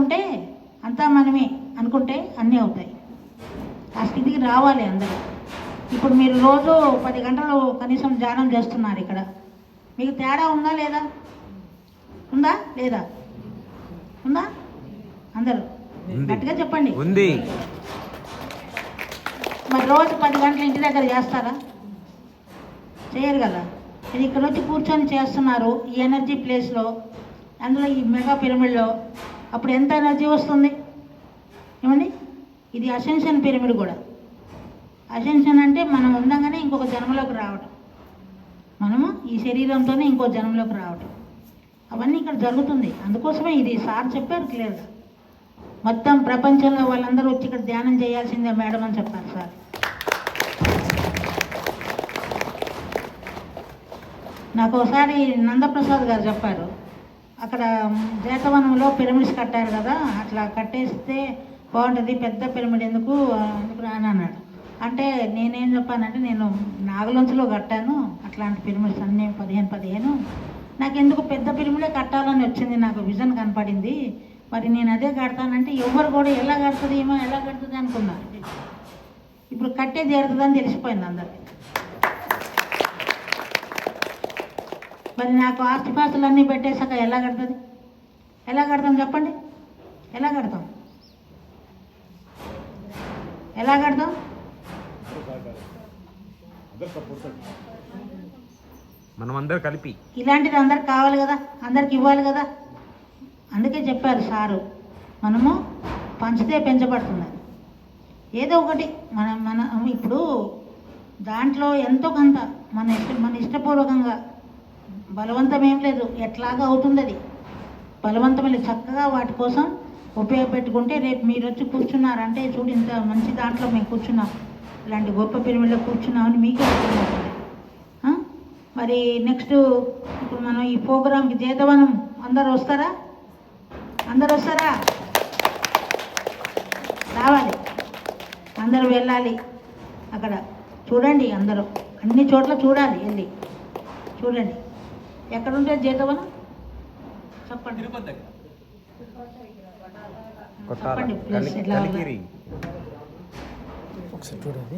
అనుకుంటే అంతా మనమే అనుకుంటే అన్నీ అవుతాయి. ఆ స్థితికి రావాలి అందరూ. ఇప్పుడు మీరు రోజు 10 గంటలు కనీసం ధ్యానం చేస్తున్నారు ఇక్కడ. మీకు తేడా ఉందా లేదా? ఉందా లేదా? ఉందా? అందరూ గట్టిగా చెప్పండి. ఉంది. మరి రోజు 10 గంటలు ఇంటి దగ్గర చేస్తారా? చేయరు కదా. ఇది ఇక్కడ వచ్చి కూర్చొని చేస్తున్నారు ఈ ఎనర్జీ ప్లేస్లో, అందులో ఈ మెగా పిరమిడ్లో. అప్పుడు ఎంత ఎనర్జీ వస్తుంది ఏమండి? ఇది అసెన్షన్ పిరమిడ్ కూడా. అసెన్షన్ అంటే మనం ఉండంగానే ఇంకొక జన్మలోకి రావటం, మనము ఈ శరీరంతోనే ఇంకో జన్మలోకి రావటం, అవన్నీ ఇక్కడ జరుగుతుంది. అందుకోసమే ఇది సార్ చెప్పారు క్లియర్గా. మొత్తం ప్రపంచంలో వాళ్ళందరూ వచ్చి ఇక్కడ ధ్యానం చేయాల్సిందే మేడం అని చెప్పారు సార్. నాకు ఒకసారి నందప్రసాద్ గారు చెప్పారు, అక్కడ జేతవనంలో పిరమిడ్స్ కట్టారు కదా, అట్లా కట్టేస్తే బాగుంటుంది, పెద్ద పిరమిడ్ ఎందుకు అని అన్నాడు. అంటే నేనేం చెప్పానంటే, నేను నాగలంచులో కట్టాను అట్లాంటి పిరమిడ్స్ అన్నీ 15 నాకు ఎందుకు పెద్ద పిరమిడే కట్టాలని వచ్చింది, నాకు విజన్ కనపడింది. మరి నేను అదే కడతానంటే ఎవరు కూడా ఎలా కడుతుంది ఏమో ఎలా కడుతుంది అనుకున్నారు. ఇప్పుడు కట్టే తీరుతుందని తెలిసిపోయింది అందరికి. మరి నాకు ఆస్తిపాస్తులు అన్నీ పెట్టేశాక ఎలా కడుతుంది? ఎలా కడతాం చెప్పండి? ఎలా కడతాం? ఎలా కడతాం? మనం అందరూ కలిపి ఇలాంటిది అందరికి కావాలి కదా, అందరికి ఇవ్వాలి కదా. అందుకే చెప్పారు సారు, మనము పంచితే పెంచబడుతుంది. ఏదో ఒకటి మన ఇప్పుడు దాంట్లో ఎంతో కొంత మన ఇష్టపూర్వకంగా, బలవంతం ఏం లేదు, ఎట్లాగా అవుతుంది అది బలవంతమే లేదు. చక్కగా వాటి కోసం ఉపయోగపెట్టుకుంటే రేపు మీరు వచ్చి కూర్చున్నారంటే, చూడు ఇంత మంచి దాంట్లో మేము కూర్చున్నాం, ఇలాంటి గొప్ప పిరమిడ్లో కూర్చున్నామని మీకే అర్థమవుతుంది. మరి నెక్స్ట్ ఇప్పుడు మనం ఈ ప్రోగ్రామ్కి జేతవనం అందరు వస్తారా? అందరు వస్తారా? రావాలి, అందరూ వెళ్ళాలి. అక్కడ చూడండి, అందరూ అన్ని చోట్ల చూడాలి, వెళ్ళి చూడండి. ఎక్కడుంటే జేతవనం చెప్పండి. చెప్పండి ప్లేస్ ఎట్లా ఒకసారి చూడండి.